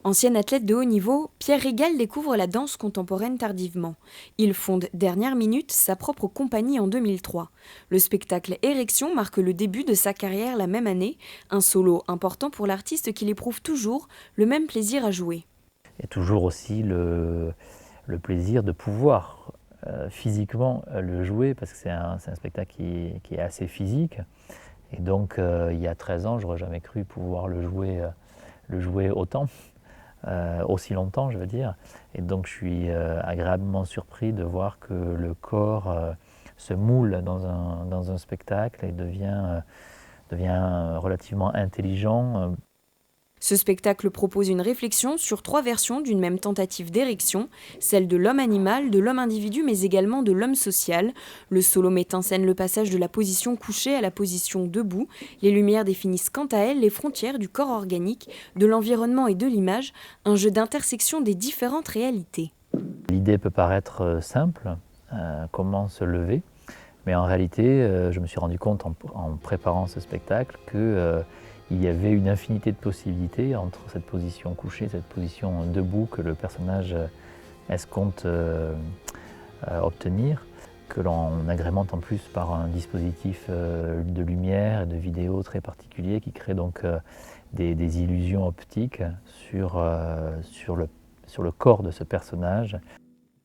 Ancien athlète de haut niveau, Pierre Régal découvre la danse contemporaine tardivement. Il fonde Dernière Minute, sa propre compagnie en 2003. Le spectacle Érection marque le début de sa carrière la même année, un solo important pour l'artiste qui éprouve toujours le même plaisir à jouer. Il y a toujours aussi le plaisir de pouvoir physiquement le jouer, parce que c'est un spectacle qui est assez physique. Et donc il y a 13 ans, j'aurais jamais cru pouvoir le jouer autant. Aussi longtemps, je veux dire. Et donc je suis agréablement surpris de voir que le corps se moule dans un spectacle et devient relativement intelligent. Ce spectacle propose une réflexion sur 3 versions d'une même tentative d'érection, celle de l'homme animal, de l'homme individu, mais également de l'homme social. Le solo met en scène le passage de la position couchée à la position debout. Les lumières définissent quant à elles les frontières du corps organique, de l'environnement et de l'image, un jeu d'intersection des différentes réalités. L'idée peut paraître simple, comment se lever, mais en réalité, je me suis rendu compte en préparant ce spectacle que il y avait une infinité de possibilités entre cette position couchée et cette position debout que le personnage escompte obtenir, que l'on agrémente en plus par un dispositif de lumière et de vidéo très particulier qui crée donc des illusions optiques sur le corps de ce personnage.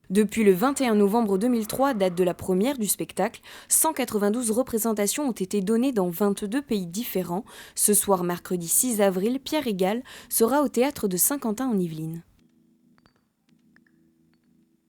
Depuis le 21 novembre 2003, date de la première du spectacle, 192 représentations ont été données dans 22 pays différents. Ce soir, mercredi 6 avril, Pierre Régal sera au théâtre de Saint-Quentin en Yvelines.